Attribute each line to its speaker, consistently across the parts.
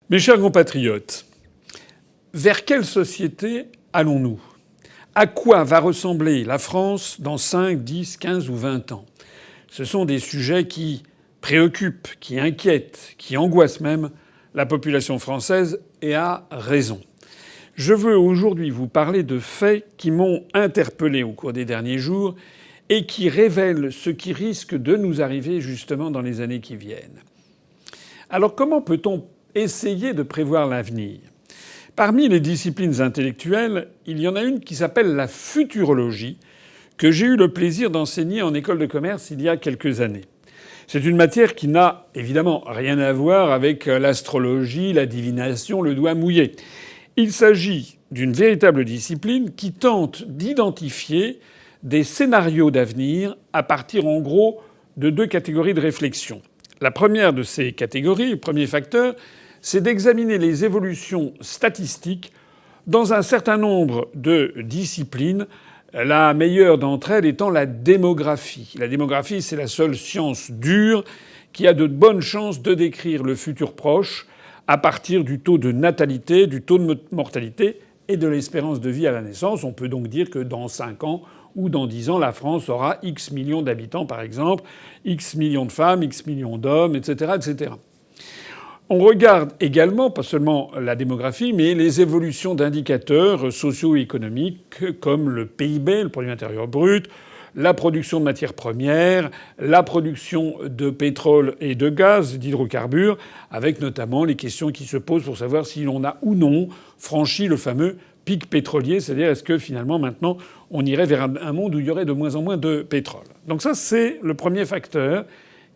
Speaker 1: Mes chers compatriotes, vers quelle société allons-nous? À quoi va ressembler la France dans 5, 10, 15 ou 20 ans? Ce sont des sujets qui préoccupent, qui inquiètent, qui angoissent même la population française, et à raison. Je veux aujourd'hui vous parler de faits qui m'ont interpellé au cours des derniers jours et qui révèlent ce qui risque de nous arriver justement dans les années qui viennent. Alors comment peut-on essayer de prévoir l'avenir? Parmi les disciplines intellectuelles, il y en a une qui s'appelle la futurologie, que j'ai eu le plaisir d'enseigner en école de commerce il y a quelques années. C'est une matière qui n'a évidemment rien à voir avec l'astrologie, la divination, le doigt mouillé. Il s'agit d'une véritable discipline qui tente d'identifier des scénarios d'avenir à partir en gros de deux catégories de réflexion. La première de ces catégories, le premier facteur, c'est d'examiner les évolutions statistiques dans un certain nombre de disciplines, la meilleure d'entre elles étant la démographie. La démographie, c'est la seule science dure qui a de bonnes chances de décrire le futur proche à partir du taux de natalité, du taux de mortalité et de l'espérance de vie à la naissance. On peut donc dire que dans 5 ans ou dans 10 ans, la France aura X millions d'habitants, par exemple, X millions de femmes, X millions d'hommes, etc., etc. On regarde également, pas seulement la démographie, mais les évolutions d'indicateurs socio-économiques comme le PIB, le produit intérieur brut, la production de matières premières, la production de pétrole et de gaz, d'hydrocarbures, avec notamment les questions qui se posent pour savoir si l'on a ou non franchi le fameux pic pétrolier, c'est-à-dire est-ce que finalement maintenant on irait vers un monde où il y aurait de moins en moins de pétrole. Donc ça, c'est le premier facteur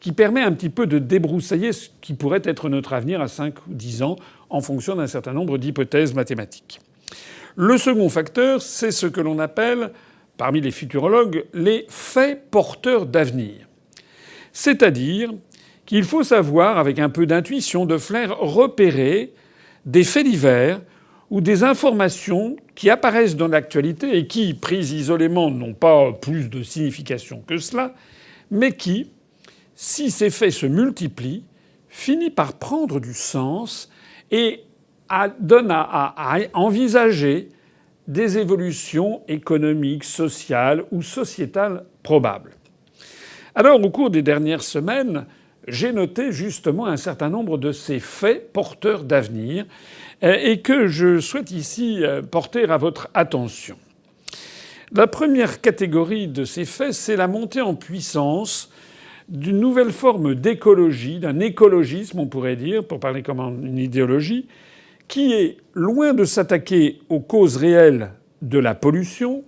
Speaker 1: qui permet un petit peu de débroussailler ce qui pourrait être notre avenir à 5 ou 10 ans en fonction d'un certain nombre d'hypothèses mathématiques. Le second facteur, c'est ce que l'on appelle, parmi les futurologues, les faits porteurs d'avenir. C'est-à-dire qu'il faut savoir, avec un peu d'intuition, de flair, repérer des faits divers ou des informations qui apparaissent dans l'actualité et qui, prises isolément, n'ont pas plus de signification que cela, mais qui, si ces faits se multiplient, finit par prendre du sens et donne à envisager des évolutions économiques, sociales ou sociétales probables. Alors, au cours des dernières semaines, j'ai noté justement un certain nombre de ces faits porteurs d'avenir et que je souhaite ici porter à votre attention. La première catégorie de ces faits, c'est la montée en puissance d'une nouvelle forme d'écologie, d'un écologisme, on pourrait dire, pour parler comme une idéologie, qui est loin de s'attaquer aux causes réelles de la pollution,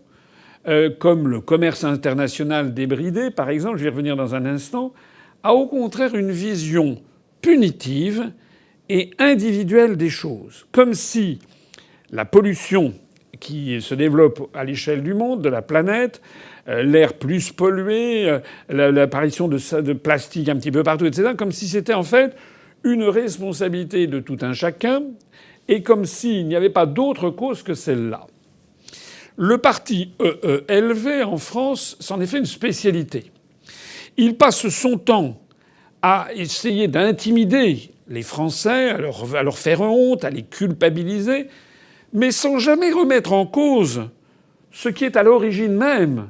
Speaker 1: comme le commerce international débridé, par exemple, je vais y revenir dans un instant, a au contraire une vision punitive et individuelle des choses. Comme si la pollution qui se développe à l'échelle du monde, de la planète, l'air plus pollué, l'apparition de plastique un petit peu partout, etc., comme si c'était en fait une responsabilité de tout un chacun et comme s'il n'y avait pas d'autre cause que celle-là. Le parti EELV en France s'en est fait une spécialité. Il passe son temps à essayer d'intimider les Français, à leur faire honte, à les culpabiliser, mais sans jamais remettre en cause ce qui est à l'origine même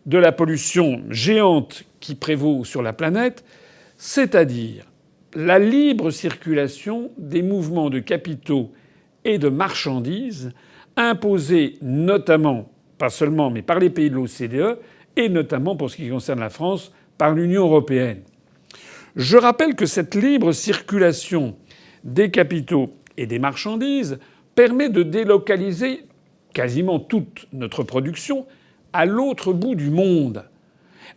Speaker 1: de la pollution géante qui prévaut sur la planète, c'est-à-dire la libre circulation des mouvements de capitaux et de marchandises imposés notamment, pas seulement, mais par les pays de l'OCDE et notamment pour ce qui concerne la France, par l'Union européenne. Je rappelle que cette libre circulation des capitaux et des marchandises permet de délocaliser quasiment toute notre production à l'autre bout du monde.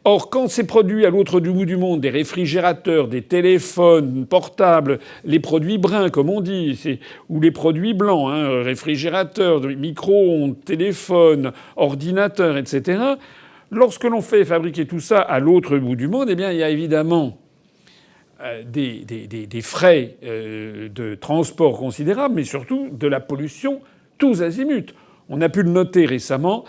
Speaker 1: Or, quand c'est produit à l'autre bout du monde, des réfrigérateurs, des téléphones portables, les produits bruns, comme on dit, ou les produits blancs, réfrigérateurs, micro-ondes, téléphones, ordinateurs, etc., lorsque l'on fait fabriquer tout ça à l'autre bout du monde, eh bien, il y a évidemment des frais de transport considérables, mais surtout de la pollution tous azimuts. On a pu le noter récemment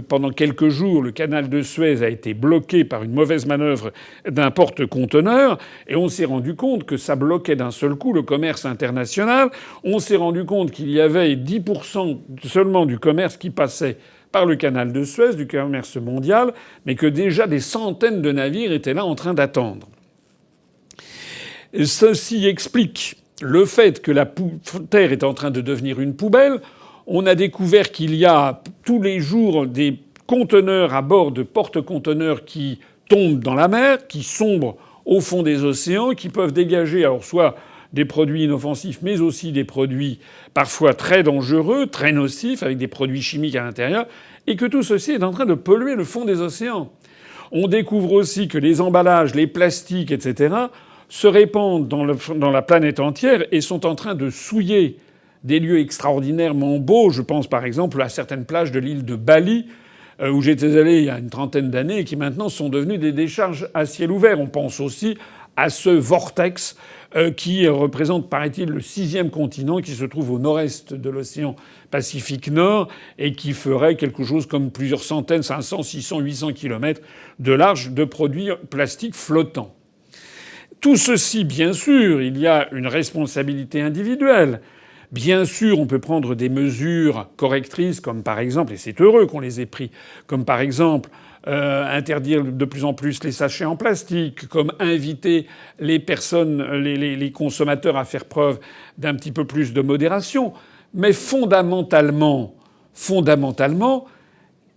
Speaker 1: pendant quelques jours, le canal de Suez a été bloqué par une mauvaise manœuvre d'un porte-conteneurs, et on s'est rendu compte que ça bloquait d'un seul coup le commerce international. On s'est rendu compte qu'il y avait 10% seulement du commerce qui passait par le canal de Suez, du commerce mondial, mais que déjà des centaines de navires étaient là en train d'attendre. Ceci explique le fait que la terre est en train de devenir une poubelle. On a découvert qu'il y a tous les jours des conteneurs à bord de porte-conteneurs qui tombent dans la mer, qui sombrent au fond des océans, qui peuvent dégager alors soit des produits inoffensifs, mais aussi des produits parfois très dangereux, très nocifs, avec des produits chimiques à l'intérieur, et que tout ceci est en train de polluer le fond des océans. On découvre aussi que les emballages, les plastiques, etc., se répandent dans la planète entière et sont en train de souiller des lieux extraordinairement beaux. Je pense par exemple à certaines plages de l'île de Bali, où j'étais allé il y a une trentaine d'années et qui maintenant sont devenues des décharges à ciel ouvert. On pense aussi à ce vortex qui représente, paraît-il, le 6e continent qui se trouve au nord-est de l'océan Pacifique Nord et qui ferait quelque chose comme plusieurs centaines, 500, 600, 800 kilomètres de large de produits plastiques flottants. Tout ceci, bien sûr, il y a une responsabilité individuelle. Bien sûr, on peut prendre des mesures correctrices, comme par exemple, et c'est heureux qu'on les ait pris, comme par exemple interdire de plus en plus les sachets en plastique, comme inviter les personnes, les consommateurs à faire preuve d'un petit peu plus de modération. Mais fondamentalement,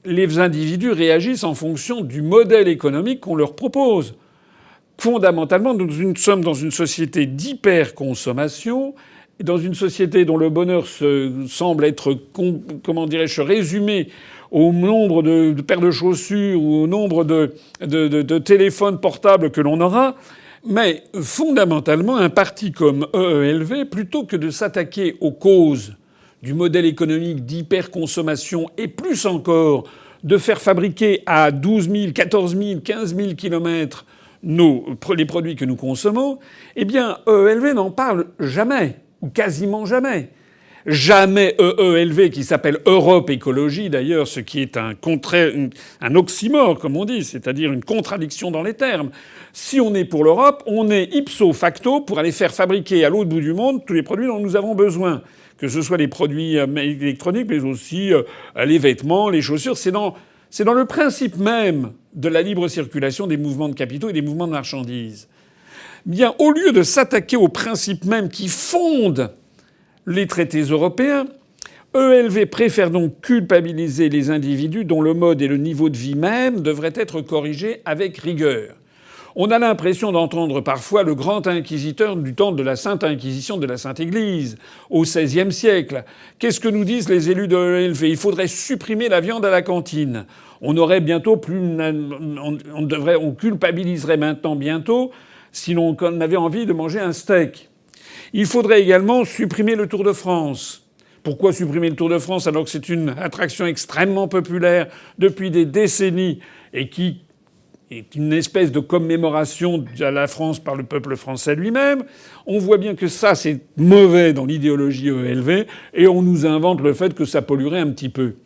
Speaker 1: les individus réagissent en fonction du modèle économique qu'on leur propose. Fondamentalement, nous sommes dans une société d'hyperconsommation, dans une société dont le bonheur semble être, comment dirais-je, résumé au nombre de paires de chaussures ou au nombre de téléphones portables que l'on aura. Mais fondamentalement, un parti comme EELV, plutôt que de s'attaquer aux causes du modèle économique d'hyperconsommation et plus encore de faire fabriquer à 12 000, 14 000, 15 000 kilomètres les produits que nous consommons, eh bien, EELV n'en parle jamais, ou quasiment jamais. Jamais EELV, qui s'appelle Europe Écologie d'ailleurs, ce qui est un oxymore, comme on dit, c'est-à-dire une contradiction dans les termes. Si on est pour l'Europe, on est ipso facto pour aller faire fabriquer à l'autre bout du monde tous les produits dont nous avons besoin. Que ce soit les produits électroniques, mais aussi les vêtements, les chaussures. C'est dans le principe même de la libre circulation des mouvements de capitaux et des mouvements de marchandises. Bien, au lieu de s'attaquer aux principes mêmes qui fondent les traités européens, EELV préfère donc culpabiliser les individus dont le mode et le niveau de vie même devraient être corrigés avec rigueur. On a l'impression d'entendre parfois le grand inquisiteur du temps de la Sainte Inquisition de la Sainte Église, au XVIe siècle. Qu'est-ce que nous disent les élus de l'EELV ? Il faudrait supprimer la viande à la cantine. On aurait bientôt plus, on culpabiliserait maintenant bientôt si l'on avait envie de manger un steak. Il faudrait également supprimer le Tour de France. Pourquoi supprimer le Tour de France alors que c'est une attraction extrêmement populaire depuis des décennies et qui est une espèce de commémoration à la France par le peuple français lui-même? On voit bien que ça, c'est mauvais dans l'idéologie EELV et on nous invente le fait que ça polluerait un petit peu.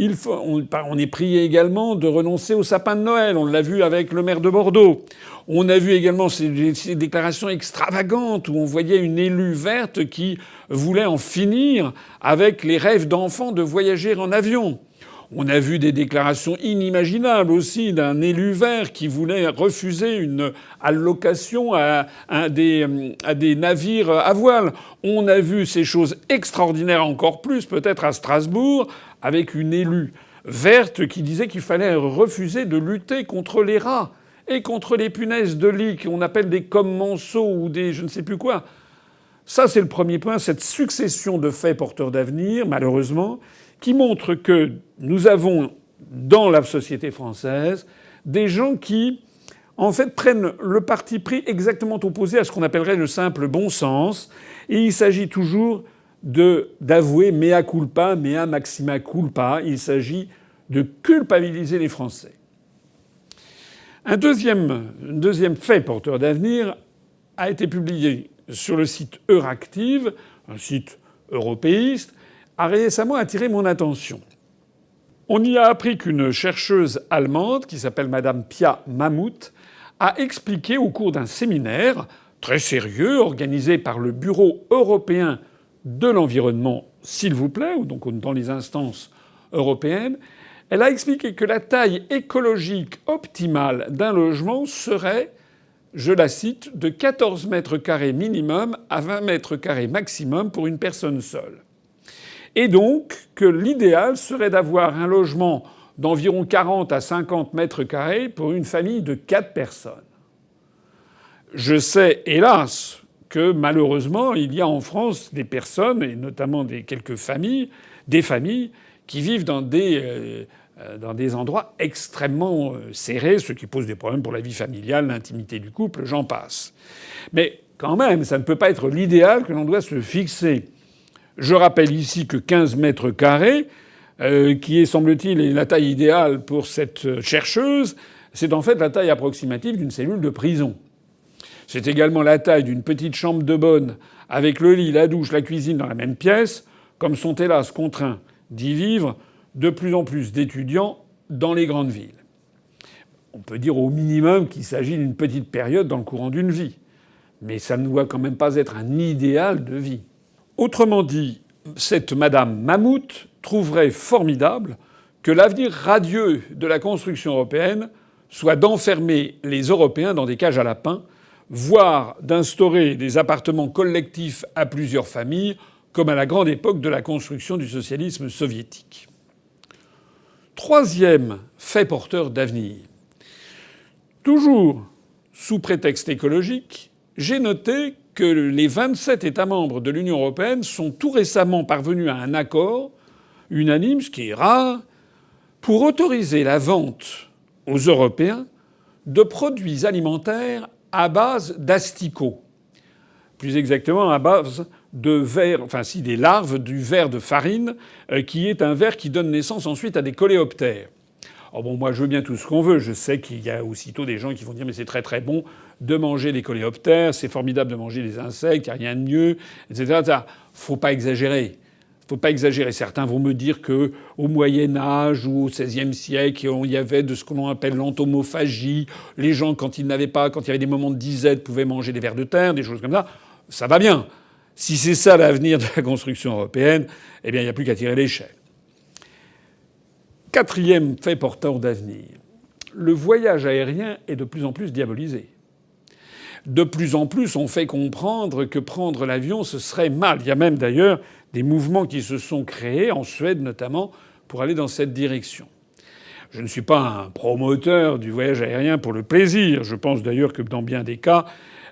Speaker 1: On est prié également de renoncer au sapin de Noël. On l'a vu avec le maire de Bordeaux. On a vu également ces déclarations extravagantes où on voyait une élue verte qui voulait en finir avec les rêves d'enfants de voyager en avion. On a vu des déclarations inimaginables aussi d'un élu vert qui voulait refuser une allocation à des navires à voile. On a vu ces choses extraordinaires encore plus, peut-être à Strasbourg, avec une élue verte qui disait qu'il fallait refuser de lutter contre les rats et contre les punaises de lit qu'on appelle des commensaux ou des je ne sais plus quoi. Ça, c'est le premier point, cette succession de faits porteurs d'avenir, malheureusement, qui montre que nous avons dans la société française des gens qui, en fait, prennent le parti pris exactement opposé à ce qu'on appellerait le simple bon sens. Et il s'agit toujours d'avouer mea culpa, mea maxima culpa. Il s'agit de culpabiliser les Français. Un deuxième fait porteur d'avenir a été publié sur le site Euractiv, un site européiste, a récemment attiré mon attention. On y a appris qu'une chercheuse allemande, qui s'appelle Madame Pia Mammut, a expliqué au cours d'un séminaire très sérieux organisé par le Bureau européen de l'environnement, s'il vous plaît, ou donc dans les instances européennes, elle a expliqué que la taille écologique optimale d'un logement serait, je la cite, de 14 mètres carrés minimum à 20 mètres carrés maximum pour une personne seule. Et donc que l'idéal serait d'avoir un logement d'environ 40 à 50 mètres carrés pour une famille de 4 personnes. Je sais, hélas, que malheureusement, il y a en France des personnes, et notamment quelques familles, des familles qui vivent dans des endroits extrêmement serrés, ce qui pose des problèmes pour la vie familiale, l'intimité du couple, j'en passe. Mais quand même, ça ne peut pas être l'idéal que l'on doit se fixer. Je rappelle ici que 15 mètres carrés, qui est, semble-t-il, la taille idéale pour cette chercheuse, c'est en fait la taille approximative d'une cellule de prison. C'est également la taille d'une petite chambre de bonne, avec le lit, la douche, la cuisine dans la même pièce, comme sont hélas contraints d'y vivre de plus en plus d'étudiants dans les grandes villes. On peut dire au minimum qu'il s'agit d'une petite période dans le courant d'une vie. Mais ça ne doit quand même pas être un idéal de vie. Autrement dit, cette Madame Mammut trouverait formidable que l'avenir radieux de la construction européenne soit d'enfermer les Européens dans des cages à lapins, voire d'instaurer des appartements collectifs à plusieurs familles, comme à la grande époque de la construction du socialisme soviétique. Troisième fait porteur d'avenir. Toujours sous prétexte écologique, j'ai noté que les 27 États membres de l'Union européenne sont tout récemment parvenus à un accord unanime, ce qui est rare, pour autoriser la vente aux Européens de produits alimentaires à base d'asticots. Plus exactement à base de vers, des larves du ver de farine, qui est un ver qui donne naissance ensuite à des coléoptères. Alors bon, moi je veux bien tout ce qu'on veut. Je sais qu'il y a aussitôt des gens qui vont dire mais c'est très très bon de manger des coléoptères, c'est formidable de manger des insectes, il n'y a rien de mieux, etc. Faut pas exagérer. Faut pas exagérer. Certains vont me dire que au Moyen Âge ou au XVIe siècle, il y avait de ce que l'on appelle l'entomophagie. Les gens, quand il y avait des moments de disette, pouvaient manger des vers de terre, des choses comme ça. Ça va bien. Si c'est ça l'avenir de la construction européenne, eh bien, il n'y a plus qu'à tirer l'échelle. Quatrième fait porteur d'avenir. Le voyage aérien est de plus en plus diabolisé. De plus en plus, on fait comprendre que prendre l'avion, ce serait mal. Il y a même d'ailleurs des mouvements qui se sont créés, en Suède notamment, pour aller dans cette direction. Je ne suis pas un promoteur du voyage aérien pour le plaisir. Je pense d'ailleurs que dans bien des cas,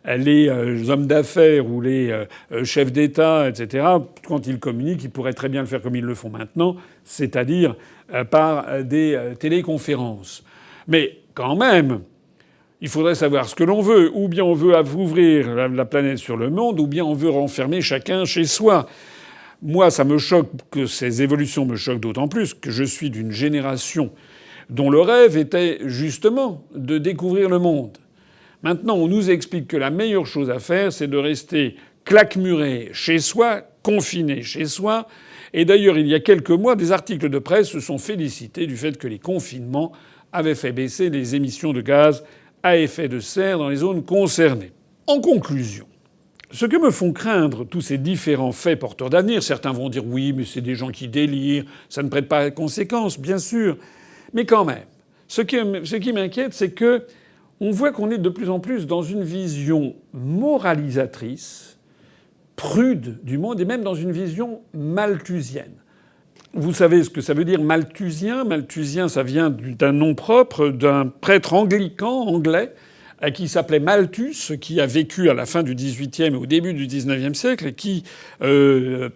Speaker 1: les hommes d'affaires ou les chefs d'État, etc., quand ils communiquent, ils pourraient très bien le faire comme ils le font maintenant, c'est-à-dire par des téléconférences. Mais quand même, il faudrait savoir ce que l'on veut. Ou bien on veut ouvrir la planète sur le monde, ou bien on veut renfermer chacun chez soi. Moi, ça me choque que ces évolutions me choquent d'autant plus que je suis d'une génération dont le rêve était justement de découvrir le monde. Maintenant, on nous explique que la meilleure chose à faire, c'est de rester claquemuré chez soi, confiné chez soi. Et d'ailleurs, il y a quelques mois, des articles de presse se sont félicités du fait que les confinements avaient fait baisser les émissions de gaz à effet de serre dans les zones concernées. En conclusion, ce que me font craindre tous ces différents faits porteurs d'avenir, certains vont dire oui, mais c'est des gens qui délirent, ça ne prête pas à conséquence, bien sûr. Mais quand même, ce qui m'inquiète, c'est que on voit qu'on est de plus en plus dans une vision moralisatrice, prude du monde, et même dans une vision malthusienne. Vous savez ce que ça veut dire malthusien? Malthusien, ça vient d'un nom propre d'un prêtre anglican anglais qui s'appelait Malthus, qui a vécu à la fin du XVIIIe et au début du XIXe siècle, et qui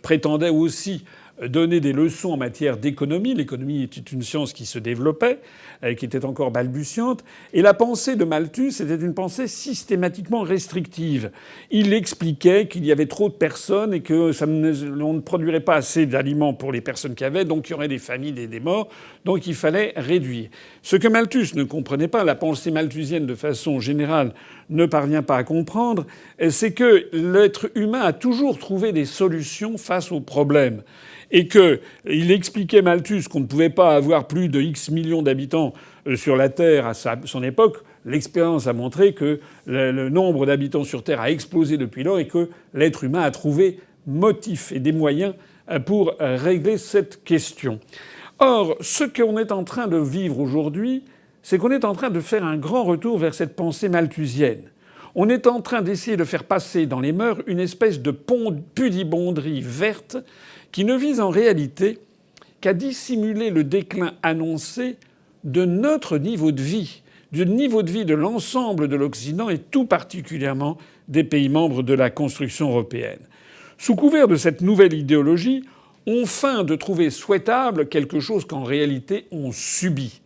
Speaker 1: prétendait aussi donner des leçons en matière d'économie. L'économie était une science qui se développait, qui était encore balbutiante. Et la pensée de Malthus était une pensée systématiquement restrictive. Il expliquait qu'il y avait trop de personnes et que on ne produirait pas assez d'aliments pour les personnes qui avaient, donc il y aurait des famines et des morts, donc il fallait réduire. Ce que Malthus ne comprenait pas, la pensée malthusienne de façon générale ne parvient pas à comprendre, c'est que l'être humain a toujours trouvé des solutions face aux problèmes. Et il expliquait Malthus qu'on ne pouvait pas avoir plus de X millions d'habitants sur la Terre à son époque. L'expérience a montré que le nombre d'habitants sur Terre a explosé depuis lors et que l'être humain a trouvé motifs et des moyens pour régler cette question. Or, ce qu'on est en train de vivre aujourd'hui, c'est qu'on est en train de faire un grand retour vers cette pensée malthusienne. On est en train d'essayer de faire passer dans les mœurs une espèce de pudibonderie verte qui ne vise en réalité qu'à dissimuler le déclin annoncé de notre niveau de vie, du niveau de vie de l'ensemble de l'Occident et tout particulièrement des pays membres de la construction européenne. Sous couvert de cette nouvelle idéologie, on feint de trouver souhaitable quelque chose qu'en réalité on subit.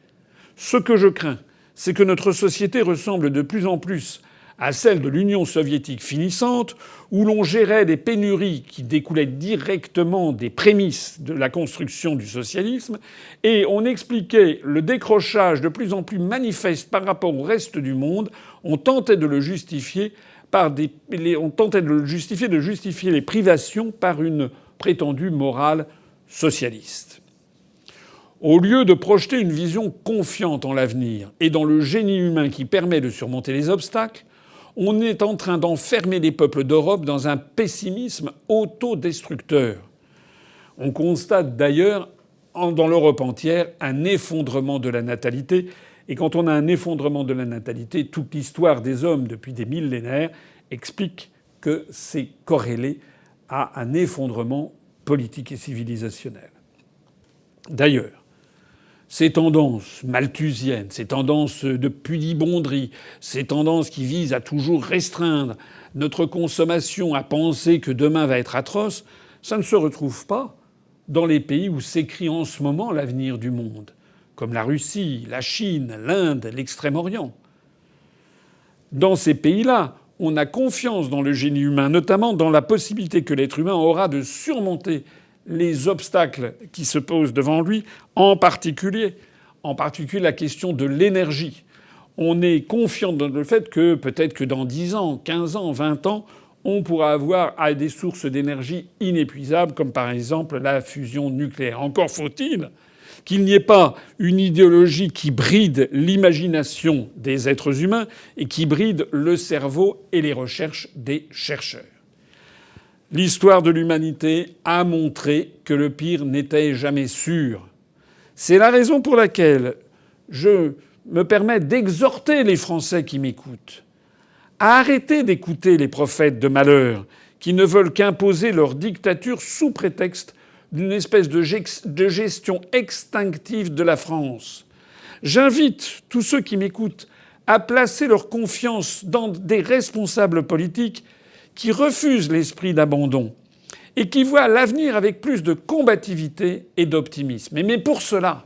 Speaker 1: Ce que je crains, c'est que notre société ressemble de plus en plus à celle de l'Union soviétique finissante, où l'on gérait des pénuries qui découlaient directement des prémices de la construction du socialisme, et on expliquait le décrochage de plus en plus manifeste par rapport au reste du monde. On tentait de le justifier de justifier les privations par une prétendue morale socialiste. Au lieu de projeter une vision confiante en l'avenir et dans le génie humain qui permet de surmonter les obstacles, on est en train d'enfermer les peuples d'Europe dans un pessimisme autodestructeur. On constate d'ailleurs dans l'Europe entière un effondrement de la natalité. Et quand on a un effondrement de la natalité, toute l'histoire des hommes depuis des millénaires explique que c'est corrélé à un effondrement politique et civilisationnel. D'ailleurs, ces tendances malthusiennes, ces tendances de pudibonderie, ces tendances qui visent à toujours restreindre notre consommation, à penser que demain va être atroce, ça ne se retrouve pas dans les pays où s'écrit en ce moment l'avenir du monde, comme la Russie, la Chine, l'Inde, l'Extrême-Orient. Dans ces pays-là, on a confiance dans le génie humain, notamment dans la possibilité que l'être humain aura de surmonter les obstacles qui se posent devant lui, en particulier la question de l'énergie. On est confiant dans le fait que peut-être que dans 10 ans, 15 ans, 20 ans, on pourra avoir des sources d'énergie inépuisables, comme par exemple la fusion nucléaire. Encore faut-il qu'il n'y ait pas une idéologie qui bride l'imagination des êtres humains et qui bride le cerveau et les recherches des chercheurs. L'histoire de l'humanité a montré que le pire n'était jamais sûr. C'est la raison pour laquelle je me permets d'exhorter les Français qui m'écoutent à arrêter d'écouter les prophètes de malheur qui ne veulent qu'imposer leur dictature sous prétexte d'une espèce de gestion extinctive de la France. J'invite tous ceux qui m'écoutent à placer leur confiance dans des responsables politiques qui refusent l'esprit d'abandon et qui voient l'avenir avec plus de combativité et d'optimisme. Mais pour cela,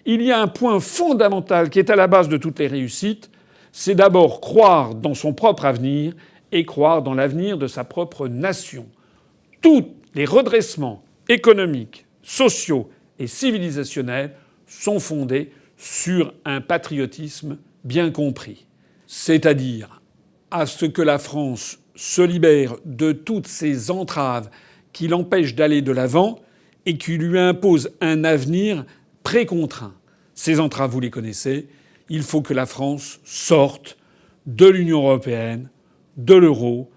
Speaker 1: il y a un point fondamental qui est à la base de toutes les réussites, c'est d'abord croire dans son propre avenir et croire dans l'avenir de sa propre nation. Tous les redressements économiques, sociaux et civilisationnels sont fondés sur un patriotisme bien compris, c'est-à-dire à ce que la France se libère de toutes ces entraves qui l'empêchent d'aller de l'avant et qui lui imposent un avenir précontraint. Ces entraves, vous les connaissez. Il faut que la France sorte de l'Union européenne, de l'euro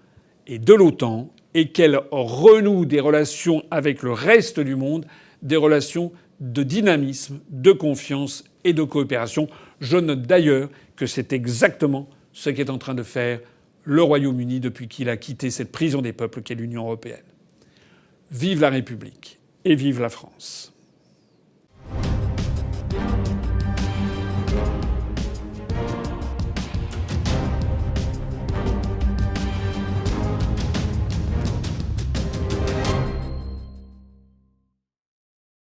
Speaker 1: et de l'OTAN et qu'elle renoue des relations avec le reste du monde, des relations de dynamisme, de confiance et de coopération. Je note d'ailleurs que c'est exactement ce qu'est en train de faire le Royaume-Uni depuis qu'il a quitté cette prison des peuples qu'est l'Union européenne. Vive la République et vive la France.